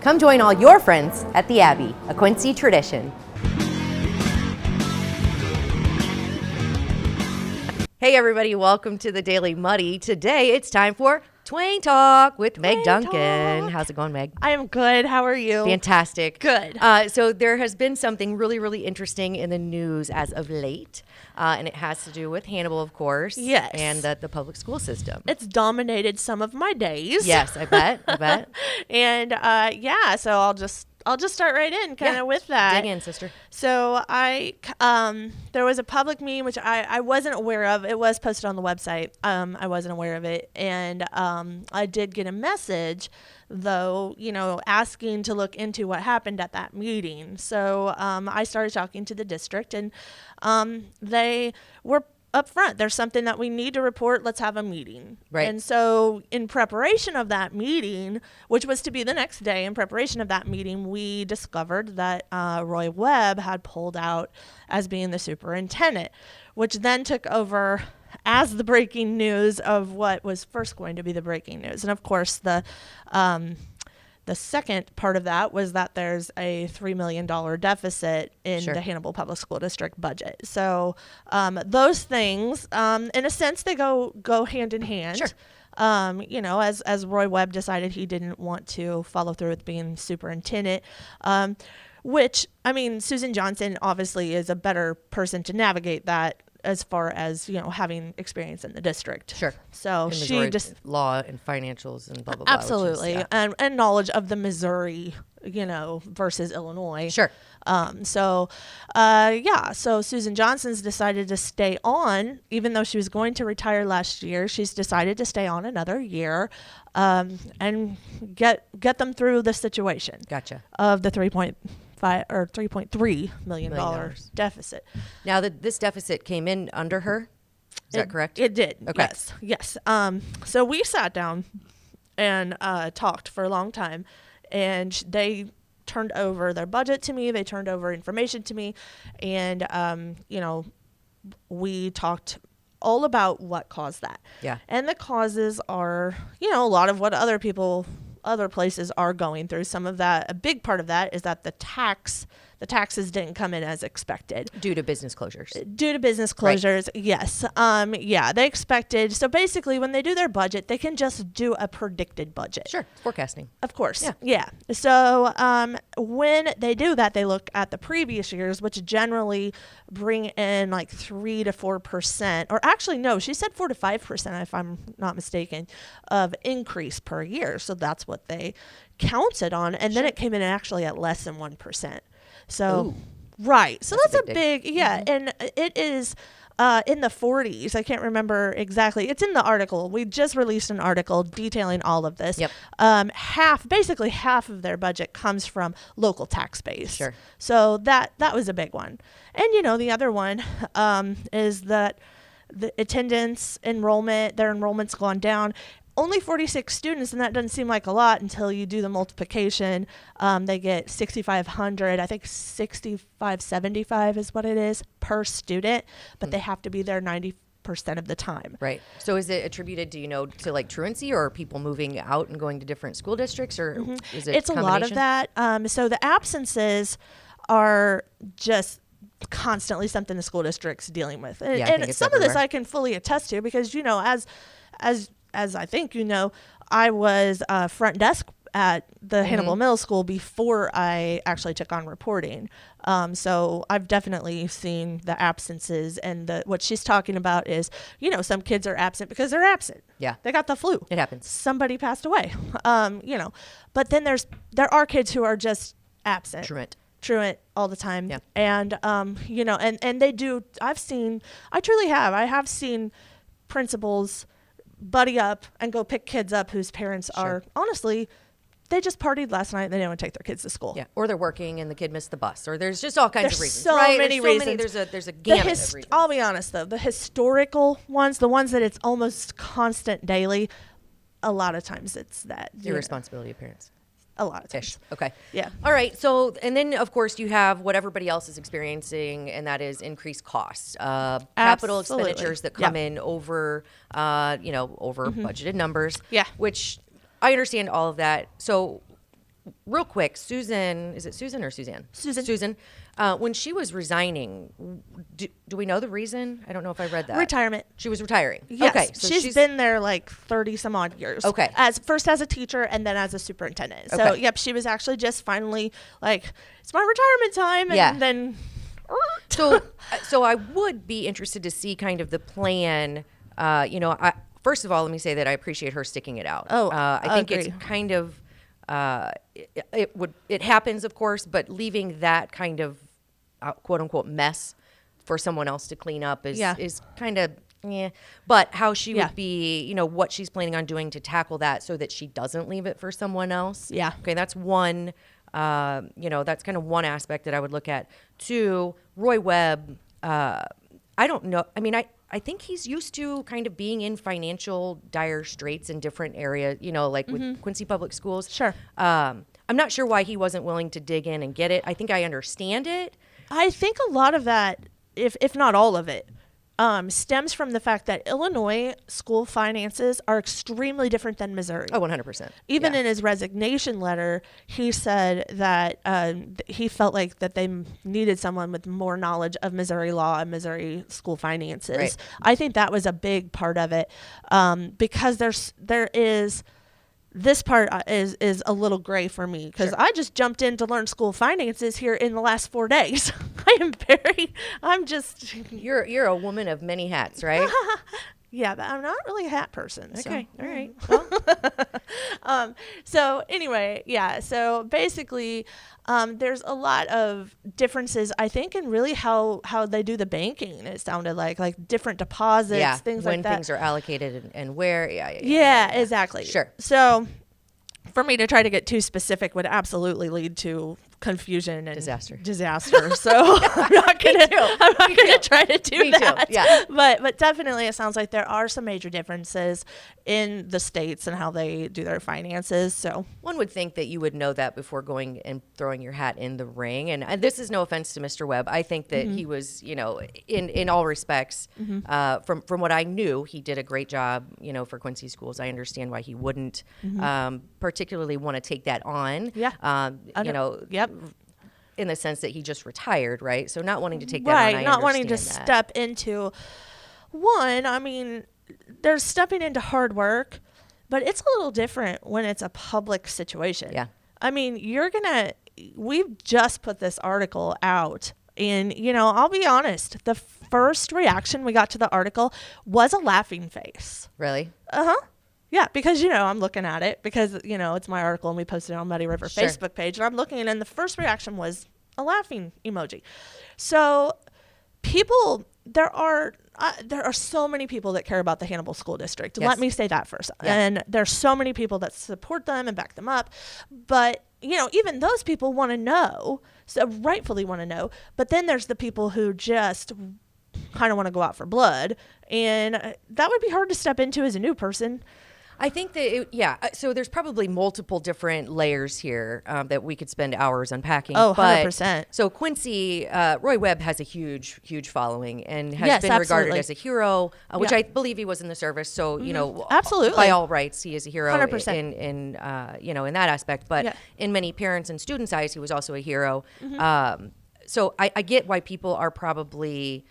Come join all your friends at the Abbey, a Quincy tradition. Hey everybody, welcome to the Daily Muddy. Today it's time for Twain Talk with Meg Duncan. How's it going, Meg? I am good. How are you? Fantastic. Good. So there has been something really, really interesting in the news as of late, and it has to do with Hannibal, of course. Yes. And the public school system. It's dominated some of my days. Yes, I bet. And so I'll just start right in with that. Dig in, sister. So there was a public meme, which I wasn't aware of. It was posted on the website. I wasn't aware of it. And I did get a message, though, asking to look into what happened at that meeting. So I started talking to the district, and they were up front. There's something that we need to report. Let's have a meeting. Right. And so in preparation of that meeting, which was to be the next day, in preparation of that meeting, we discovered that Roy Webb had pulled out as being the superintendent, which then took over as the breaking news of what was first going to be the breaking news. And of course, the second part of that was that there's a $3 million deficit in the Hannibal Public School District budget. So those things, in a sense, they go hand in hand. Sure. As Roy Webb decided he didn't want to follow through with being superintendent, which, Susan Johnson obviously is a better person to navigate that as far as, having experience in the district. Sure. So she just law and financials and blah, blah, blah. absolutely. And knowledge of the Missouri, versus Illinois. Sure. So Susan Johnson's decided to stay on, even though she was going to retire last year. She's decided to stay on another year, and get them through the situation. Gotcha. Of the $3.3 million deficit. Now this deficit came in under her. Is that correct? It did. Okay. Yes. So we sat down and talked for a long time, and they turned over their budget to me. They turned over information to me, and we talked all about what caused that. Yeah. And the causes are, a lot of what other places are going through. Some of that, a big part of that is that the taxes didn't come in as expected. Due to business closures. Right. Yes. They expected. So basically, when they do their budget, they can just do a predicted budget. Sure. Forecasting. Of course. Yeah. So when they do that, they look at the previous years, which generally bring in like 3 to 4%, or actually, no, she said 4 to 5%, if I'm not mistaken, of increase per year. So that's what they counted on. And then it came in actually at less than 1%. So, right. So that's a big, and it is in the 40s. I can't remember exactly. It's in the article. We just released an article detailing all of this. Yep. Basically half of their budget comes from local tax base. Sure. So that was a big one. And, the other one is that the attendance, enrollment, their enrollment's gone down. Only 46 students, and that doesn't seem like a lot until you do the multiplication. They get 6,500, I think 6,575 is what it is per student, but they have to be there 90% of the time. Right. So is it attributed, to like truancy, or people moving out and going to different school districts, or is it It's a lot of that. So the absences are just constantly something the school district's dealing with. And some of this I can fully attest to because, as I think I was front desk at the Hannibal Middle School before I actually took on reporting. So I've definitely seen the absences, and what she's talking about is, some kids are absent because they're absent. Yeah. They got the flu. It happens. Somebody passed away. But then there are kids who are just absent. Truant all the time. Yeah. And, and they do, I truly have. I have seen principals buddy up and go pick kids up whose parents are, honestly, they just partied last night and they didn't want to take their kids to school. Yeah, or they're working and the kid missed the bus, or there's just all kinds of reasons. So many reasons. There's a gamut of reasons. I'll be honest though, the historical ones, the ones that it's almost constant daily, a lot of times it's that irresponsibility of parents. A lot of times. Okay. Yeah. All right. So, and then of course you have what everybody else is experiencing, and that is increased costs, capital expenditures that come in over, over budgeted numbers. Yeah. Which I understand all of that. So real quick, Susan, is it Susan or Suzanne? Susan, when she was resigning, do we know the reason? I don't know if I read that. Retirement. She was retiring. Yes. Okay. So she's been there like 30 some odd years. Okay. First as a teacher and then as a superintendent. Okay. So, yep, she was actually just finally like, it's my retirement time. And then. So I would be interested to see kind of the plan. First of all, let me say that I appreciate her sticking it out. I think agree. it's kind of it happens, of course, but leaving that kind of quote unquote mess for someone else to clean up is kind of But how she would be, what she's planning on doing to tackle that so that she doesn't leave it for someone else. Yeah. Okay, that's one. That's kind of one aspect that I would look at. Two, Roy Webb. I don't know. I mean, I think he's used to kind of being in financial dire straits in different areas, like with Quincy Public Schools. Sure. I'm not sure why he wasn't willing to dig in and get it. I think I understand it. I think a lot of that, if not all of it, stems from the fact that Illinois school finances are extremely different than Missouri. Oh, 100%. Even in his resignation letter, he said that he felt like that they needed someone with more knowledge of Missouri law and Missouri school finances. Right. I think that was a big part of it, because there is. This part is a little gray for me because I just jumped in to learn school finances here in the last 4 days. You're a woman of many hats, right? Yeah, but I'm not really a hat person. Okay, so. All right. Well. So anyway, so basically there's a lot of differences, I think, in really how they do the banking. It sounded like different deposits, things like that. When things are allocated and where. Yeah, exactly. Sure. So for me to try to get too specific would absolutely lead to confusion and disaster. So I'm not gonna try to do that. Too. Yeah. But definitely it sounds like there are some major differences in the states and how they do their finances. So one would think that you would know that before going and throwing your hat in the ring. And this is no offense to Mr. Webb. I think that he was, in all respects, from what I knew, he did a great job, for Quincy schools. I understand why he wouldn't particularly want to take that on. Yeah. Yep. In the sense that he just retired, right? So not wanting to take that on, right, not wanting to step into one. I mean, they're stepping into hard work, but it's a little different when it's a public situation. Yeah. I mean, we've just put this article out, and, I'll be honest, the first reaction we got to the article was a laughing face. Really? Uh-huh. Yeah, because, I'm looking at it because, it's my article and we posted it on Muddy River Facebook page. And I'm looking and the first reaction was a laughing emoji. So there are so many people that care about the Hannibal School District. Yes. Let me say that first. Yeah. And there's so many people that support them and back them up. But, even those people want to know, so rightfully want to know. But then there's the people who just kind of want to go out for blood. And that would be hard to step into as a new person. I think that, so there's probably multiple different layers here that we could spend hours unpacking. Oh, 100%. So Quincy, Roy Webb has a huge, huge following and has been regarded as a hero, which I believe he was in the service. So, absolutely, by all rights, he is a hero 100%. in that aspect. But in many parents and students' eyes, he was also a hero. So I get why people are probably...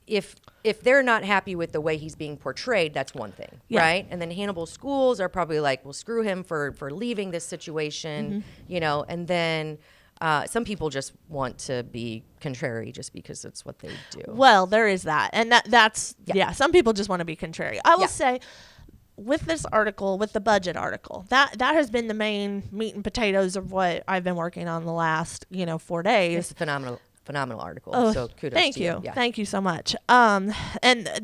If they're not happy with the way he's being portrayed, that's one thing, right? And then Hannibal schools are probably like, well, screw him for leaving this situation, and then some people just want to be contrary just because it's what they do. Well, there is that. And that's some people just want to be contrary. I will say, with this article, with the budget article, that has been the main meat and potatoes of what I've been working on the last, 4 days. It's phenomenal article. Oh, so kudos thank to you. Yeah. Thank you so much. And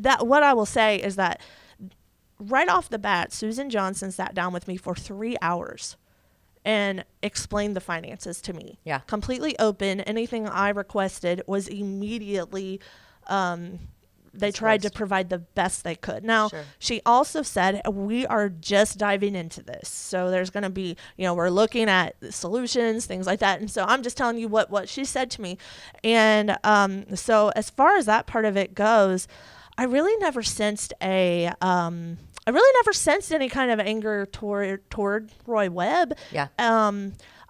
that what I will say is that right off the bat, Susan Johnson sat down with me for 3 hours and explained the finances to me. Yeah. Completely open. Anything I requested was immediately they tried to provide the best they could. Now, she also said, we are just diving into this. So there's going to be, we're looking at solutions, things like that. And so I'm just telling you what she said to me. And so as far as that part of it goes, I really never sensed any kind of anger toward Roy Webb. Yeah.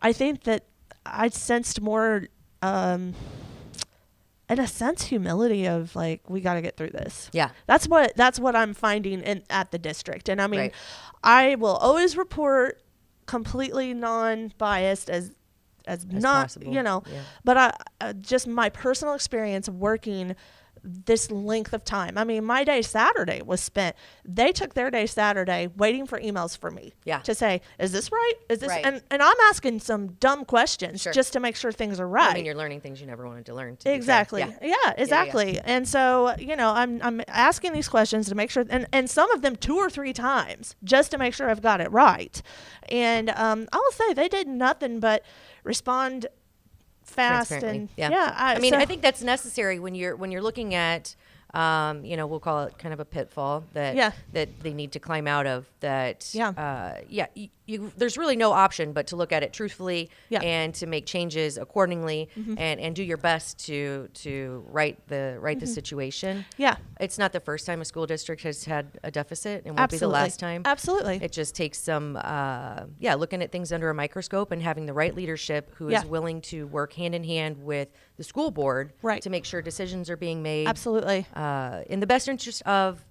I think that I sensed more, in a sense, humility of like, we got to get through this. Yeah. That's what I'm finding at the district. And I mean, Right. I will always report completely non-biased as not possible. you know, Yeah. but I just my personal experience working this length of time. I mean, my day Saturday was spent. They took their day Saturday waiting for emails from me to say, is this right? Is this Right. And I'm asking some dumb questions Sure. just to make sure things are right. I mean, you're learning things you never wanted to learn. To Exactly. Yeah, exactly. And so, you know, I'm asking these questions to make sure, and some of them 2 or 3 times just to make sure I've got it right. And I will say they did nothing but respond fast and I mean, I think that's necessary when you're looking at you know, we'll call it kind of a pitfall that they need to climb out of. There's really no option but to look at it truthfully and to make changes accordingly and do your best to right the situation. Yeah, it's not the first time a school district has had a deficit, and won't be the last time. Absolutely, it just takes some looking at things under a microscope and having the right leadership who is willing to work hand in hand with the school board to make sure decisions are being made. Absolutely. In the best interest of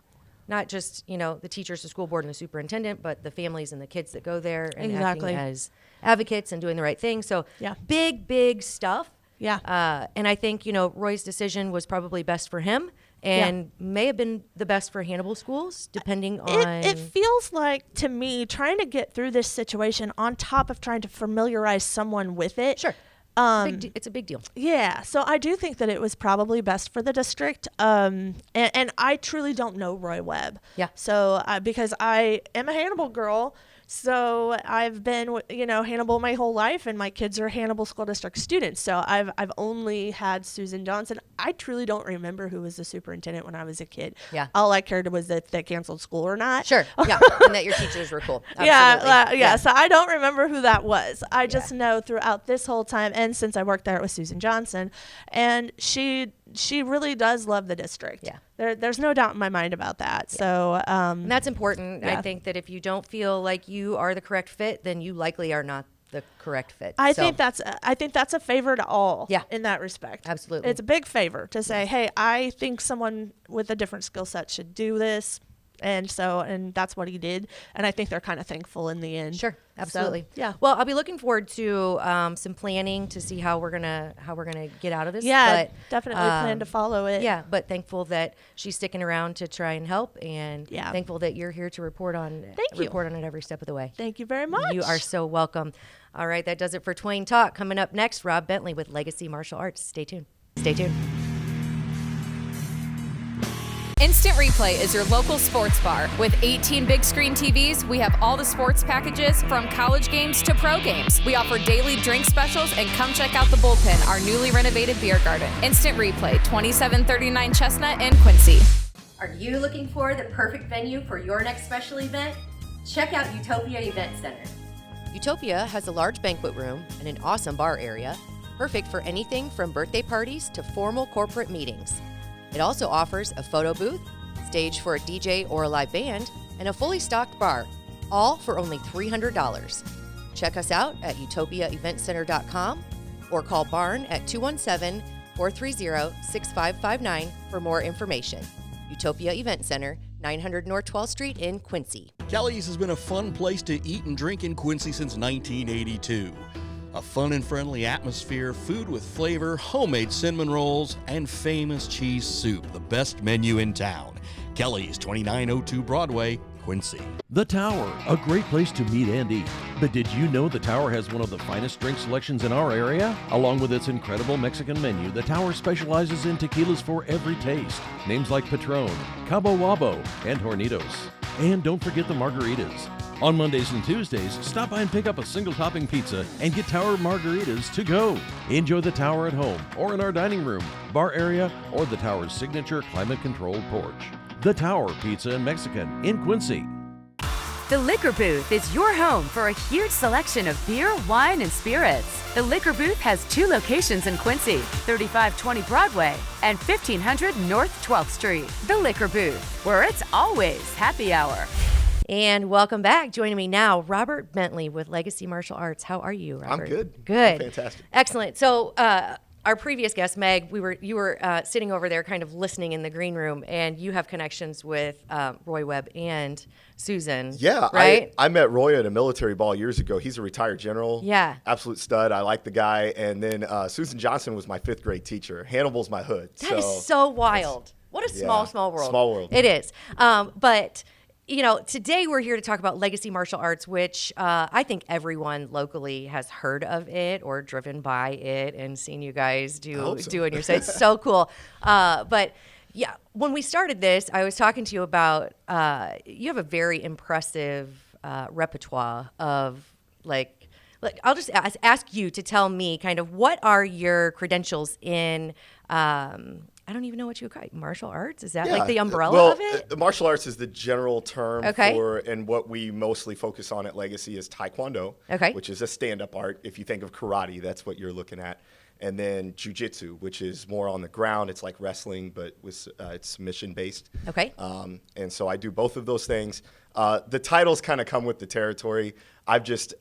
not just, you know, the teachers, the school board, and the superintendent, but the families and the kids that go there and acting as advocates and doing the right thing. So big stuff. Yeah. And I think, you know, Roy's decision was probably best for him and may have been the best for Hannibal schools, depending on... It feels like, to me, trying to get through this situation on top of trying to familiarize someone with it. Sure. It's a big deal. Yeah. So I do think that it was probably best for the district. And I truly don't know Roy Webb. Yeah. So because I am a Hannibal girl, so I've been, you know, Hannibal my whole life, and my kids are Hannibal School District students. So I've only had Susan Johnson. I truly don't remember who was the superintendent when I was a kid. Yeah. All I cared was if they canceled school or not. Sure. Yeah. And that your teachers were cool. Absolutely. Yeah. So I don't remember who that was. I just know throughout this whole time, and since I worked there, it was Susan Johnson, and she really does love the district. Yeah. There's no doubt in my mind about that. Yeah. So and that's important. I think that if you don't feel like you are the correct fit, then you likely are not the correct fit. I think that's a favor to all. Yeah. In that respect. Absolutely. It's a big favor to say, hey, I think someone with a different skill set should do this. And that's what he did. And I think they're kind of thankful in the end. Sure. Absolutely. So, yeah. Well, I'll be looking forward to some planning to see how we're gonna get out of this. Yeah, but, definitely plan to follow it. Yeah, but thankful that she's sticking around to try and help, and thankful that you're here to report on it every step of the way. Thank you very much. You are so welcome. All right, that does it for Twain Talk. Coming up next, Rob Bentley with Legacy Martial Arts. Stay tuned. Stay tuned. Instant Replay is your local sports bar. With 18 big screen TVs, we have all the sports packages from college games to pro games. We offer daily drink specials, and come check out the Bullpen, our newly renovated beer garden. Instant Replay, 2739 Chestnut in Quincy. Are you looking for the perfect venue for your next special event? Check out Utopia Event Center. Utopia has a large banquet room and an awesome bar area, perfect for anything from birthday parties to formal corporate meetings. It also offers a photo booth, stage for a DJ or a live band, and a fully stocked bar, all for only $300. Check us out at utopiaeventcenter.com or call Barn at 217-430-6559 for more information. Utopia Event Center, 900 North 12th Street in Quincy. Kelly's has been a fun place to eat and drink in Quincy since 1982. A fun and friendly atmosphere, food with flavor, homemade cinnamon rolls, and famous cheese soup, the best menu in town. Kelly's, 2902 Broadway, Quincy. The Tower, a great place to meet and eat. But did you know the Tower has one of the finest drink selections in our area? Along with its incredible Mexican menu, the Tower specializes in tequilas for every taste. Names like Patron, Cabo Wabo, and Hornitos. And don't forget the margaritas. On Mondays and Tuesdays, stop by and pick up a single topping pizza and get Tower margaritas to go. Enjoy the Tower at home or in our dining room, bar area, or the Tower's signature climate-controlled porch. The Tower Pizza and Mexican in Quincy. The Liquor Booth is your home for a huge selection of beer, wine, and spirits. The Liquor Booth has 2 locations in Quincy, 3520 Broadway and 1500 North 12th Street. The Liquor Booth, where it's always happy hour. And welcome back. Joining me now, Robert Bentley with Legacy Martial Arts. How are you, Robert? I'm good. Good. I'm fantastic. Excellent. So our previous guest, Meg, you were sitting over there kind of listening in the green room, and you have connections with Roy Webb and Susan. Yeah, right? I met Roy at a military ball years ago. He's a retired general. Yeah. Absolute stud. I like the guy. And then Susan Johnson was my 5th grade teacher. Hannibal's my hood. That is so wild. What a small world. Small world. It is. But today we're here to talk about Legacy Martial Arts, which I think everyone locally has heard of it or driven by it and seen you guys do on your site. It's so cool. But yeah, when we started this, I was talking to you about you have a very impressive repertoire of like I'll just ask you to tell me kind of what are your credentials in I don't even know what you would call it. Martial arts? Is that like the umbrella of it? Martial arts is the general term Okay. for, and what we mostly focus on at Legacy is Taekwondo, Okay. which is a stand-up art. If you think of karate, that's what you're looking at. And then Jiu-Jitsu, which is more on the ground. It's like wrestling, but with it's submission-based. Okay. And so I do both of those things. The titles kind of come with the territory. I've just...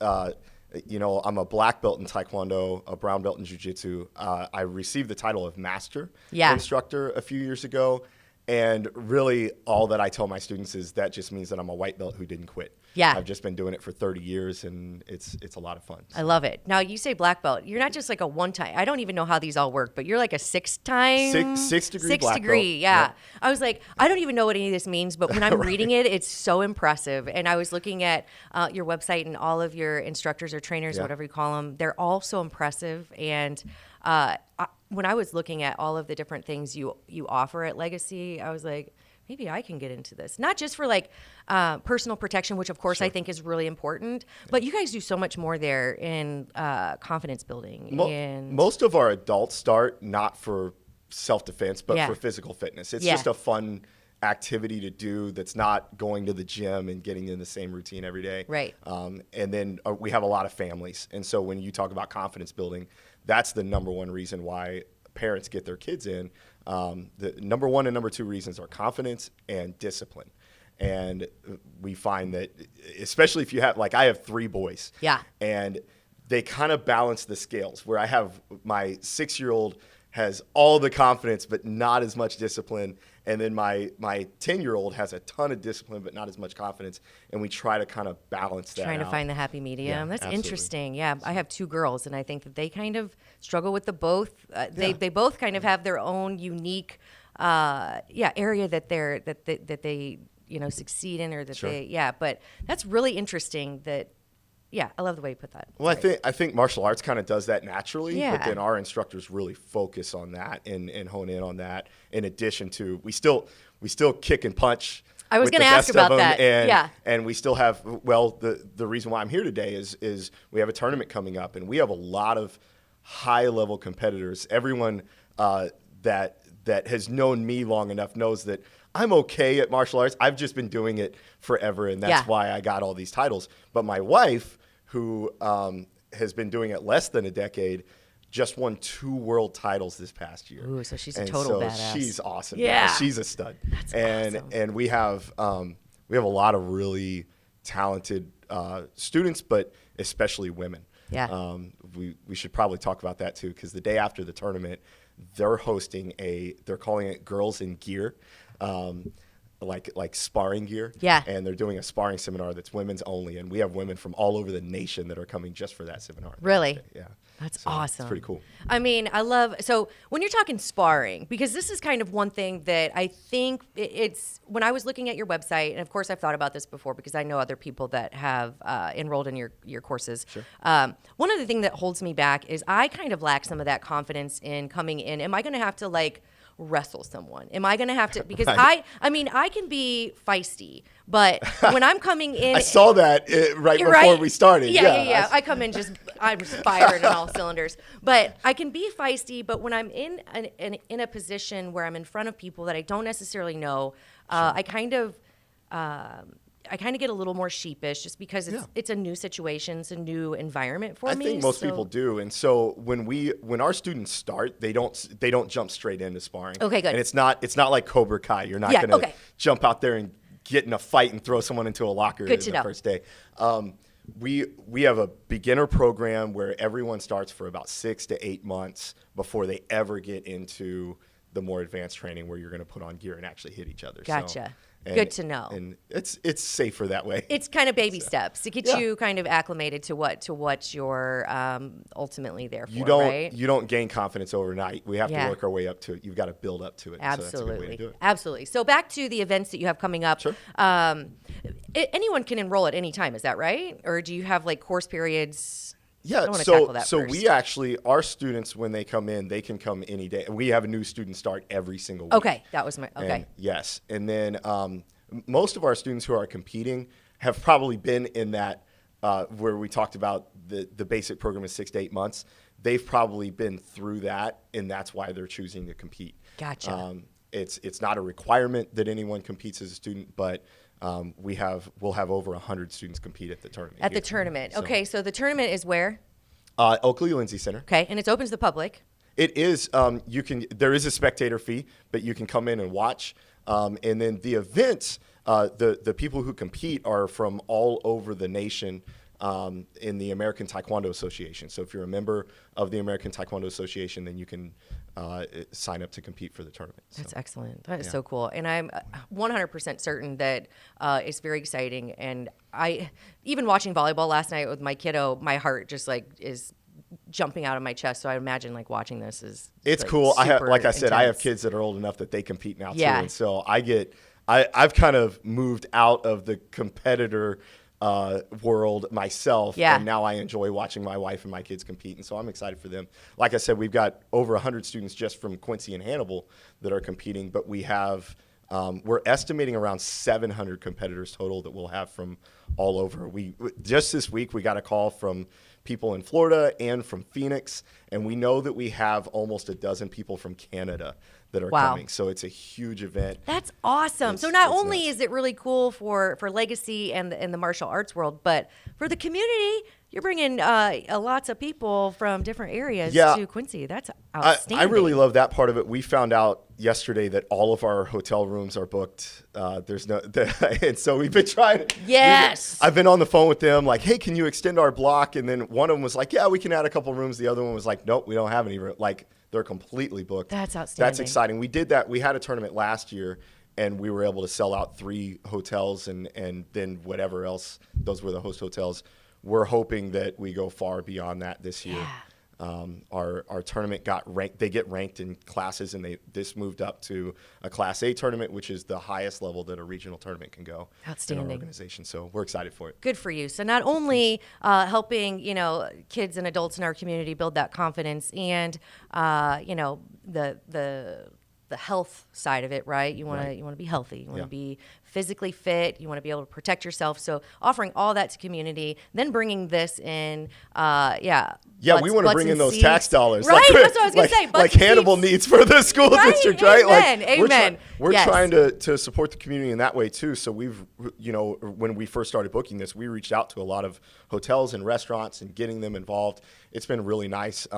I'm a black belt in Taekwondo, a brown belt in Jiu-Jitsu. I received the title of master instructor a few years ago. And really all that I tell my students is that just means that I'm a white belt who didn't quit. Yeah. I've just been doing it for 30 years, and it's a lot of fun. I love it. Now, you say black belt. You're not just like a one-time. I don't even know how these all work, but you're like a six-time. Six-degree black belt. Yeah. Yep. I was like, I don't even know what any of this means, but when I'm reading it, it's so impressive. And I was looking at your website, and all of your instructors or trainers, whatever you call them, they're all so impressive. And when I was looking at all of the different things you offer at Legacy, I was like, maybe I can get into this. Not just for like personal protection, which of course I think is really important, but you guys do so much more there in confidence building. Most of our adults start not for self-defense, but for physical fitness. It's just a fun activity to do that's not going to the gym and getting in the same routine every day. Right. And then we have a lot of families. And so when you talk about confidence building, that's the number one reason why parents get their kids in. The number one and number two reasons are confidence and discipline. And we find that, especially if you have, like I have 3 boys. Yeah. And they kind of balance the scales, where I have my 6-year-old has all the confidence but not as much discipline, and then my 10-year-old has a ton of discipline but not as much confidence, and we try to kind of balance that Trying to out. find the happy medium. Yeah, That's absolutely. interesting. Yeah, I have 2 girls, and I think that they kind of struggle with the both. They both kind of have their own unique area that they succeed in, or that but that's really interesting. I love the way you put that. Well, I think martial arts kind of does that naturally, but then our instructors really focus on that and hone in on that. In addition to, we still kick and punch. I was going to ask about that. And we still have, the reason why I'm here today is we have a tournament coming up, and we have a lot of high-level competitors. Everyone that has known me long enough knows that I'm okay at martial arts. I've just been doing it forever, and that's why I got all these titles. But my wife, who has been doing it less than a decade, just won 2 world titles this past year. Ooh, so she's a total badass. She's awesome. Yeah. She's a stud. That's awesome. And we have a lot of really talented students, but especially women. Yeah. We should probably talk about that too, because the day after the tournament, they're hosting they're calling it Girls in Gear. Like sparring gear. Yeah. And they're doing a sparring seminar that's women's only, and we have women from all over the nation that are coming just for that seminar. Really? Yeah. That's awesome. It's pretty cool. I mean, so when you're talking sparring, because this is kind of one thing that I think it's, when I was looking at your website, and of course I've thought about this before because I know other people that have enrolled in your courses. Sure. One of the things that holds me back is I kind of lack some of that confidence in coming in. Am I going to have to wrestle someone? Am I going to have to, because right. I mean, I can be feisty, but when I'm coming in, I saw that before we started. Yeah. I come in I'm just firing on all cylinders, but I can be feisty. But when I'm in a position where I'm in front of people that I don't necessarily know, I kind of get a little more sheepish just because it's a new situation, it's a new environment for me. I think most people do, and so when our students start, they don't jump straight into sparring. Okay, good. And it's not like Cobra Kai. You're not going to jump out there and get in a fight and throw someone into a locker the first day. We have a beginner program where everyone starts for about 6 to 8 months before they ever get into the more advanced training where you're going to put on gear and actually hit each other. Gotcha. Good to know. And it's safer that way. It's kind of baby steps to get you kind of acclimated to what you're ultimately there for. You don't gain confidence overnight. We have to work our way up to it. You've got to build up to it. Absolutely. So that's a good way to do it. Absolutely. So back to the events that you have coming up. Sure. Anyone can enroll at any time. Is that right? Or do you have like course periods? Yeah, so we actually, our students, when they come in, they can come any day. We have a new student start every single week. Okay, that was Yes, and then most of our students who are competing have probably been in that, where we talked about the basic program is 6 to 8 months. They've probably been through that, and that's why they're choosing to compete. Gotcha. It's not a requirement that anyone competes as a student, but we'll have over 100 students compete at the tournament. At the tournament. Okay, so the tournament is where? Oakley Lindsay Center. Okay, and it's open to the public. It is. There is a spectator fee, but you can come in and watch. And then the events, the people who compete are from all over the nation. In the American Taekwondo Association. So if you're a member of the American Taekwondo Association, then you can sign up to compete for the tournament. That's excellent. That is so cool. And I'm 100% certain that it's very exciting. And even watching volleyball last night with my kiddo, my heart just is jumping out of my chest. So I imagine watching this is cool. I have intense. kids that are old enough that they compete now too. Yeah. And so I've kind of moved out of the competitor world myself, and now I enjoy watching my wife and my kids compete, and so I'm excited for them. Like I said, we've got over 100 students just from Quincy and Hannibal that are competing, but we have we're estimating around 700 competitors total that we'll have from all over. Just this week we got a call from people in Florida and from Phoenix, and we know that we have almost a dozen people from Canada that are coming. So it's a huge event. That's awesome. So not only is it really cool for Legacy and the martial arts world, but for the community, you're bringing lots of people from different areas to Quincy. That's outstanding. I really love that part of it. We found out yesterday that all of our hotel rooms are booked. And so we've been trying. Yes. I've been on the phone with them like, hey, can you extend our block? And then one of them was like, yeah, we can add a couple rooms. The other one was like, nope, we don't have any room. They're completely booked. That's outstanding. That's exciting. We did that. We had a tournament last year, and we were able to sell out 3 hotels and then whatever else. Those were the host hotels. We're hoping that we go far beyond that this year. Our tournament got ranked. They get ranked in classes, and this moved up to a Class A tournament, which is the highest level that a regional tournament can go. Outstanding. In our organization. So we're excited for it. Good for you. So not only helping kids and adults in our community build that confidence, and the health side of it, right? You want to be healthy. You want to be physically fit. You want to be able to protect yourself. So offering all that to community, then bringing this in, we want to bring in those tax dollars. Right, that's what I was going to say. Like Hannibal needs for the school district, right? Amen. We're trying to support the community in that way too. So we've, when we first started booking this, we reached out to a lot of hotels and restaurants and getting them involved. It's been really nice.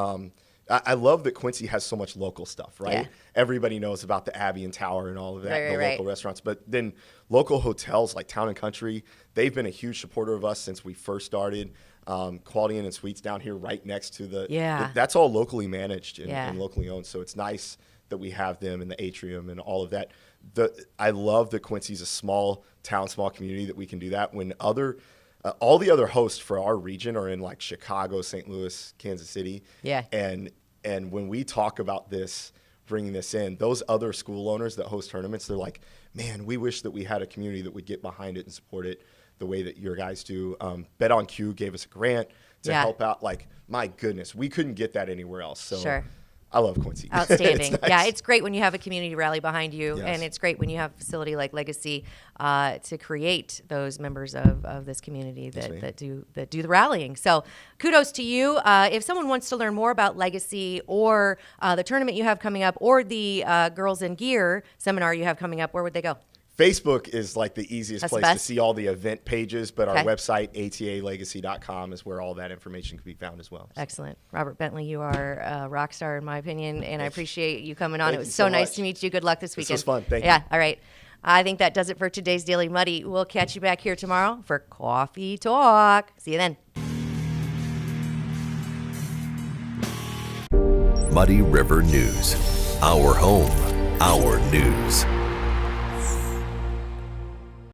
I love that Quincy has so much local stuff, right? Yeah. Everybody knows about the Abbey and Tower and all of that, local restaurants. But then local hotels like Town and Country, they've been a huge supporter of us since we first started. Quality Inn and Suites down here right next to that's all locally managed and locally owned. So it's nice that we have them in the atrium and all of that. I love that Quincy's a small town, small community that we can do that when all the other hosts for our region are in like Chicago, St. Louis, Kansas City. Yeah. And when we talk about this, bringing this in, those other school owners that host tournaments, they're like, man, we wish that we had a community that would get behind it and support it the way that your guys do. Bet on Q gave us a grant to help out. Like, my goodness, we couldn't get that anywhere else. So I love Quincy. Outstanding. It's nice. Yeah, it's great when you have a community rally behind you, and it's great when you have a facility like Legacy to create those members of this community that do the rallying. So kudos to you. If someone wants to learn more about Legacy or the tournament you have coming up or the Girls in Gear seminar you have coming up, where would they go? Facebook is like the easiest place to see all the event pages, but our website, atalegacy.com, is where all that information can be found as well. Excellent. Robert Bentley, you are a rock star in my opinion, and I appreciate you coming on. Thank it was you so nice much. to meet you. Good luck this weekend. This was fun. Thank you. Yeah, all right. I think that does it for today's Daily Muddy. We'll catch you back here tomorrow for Coffee Talk. See you then. Muddy River News. Our home, our news.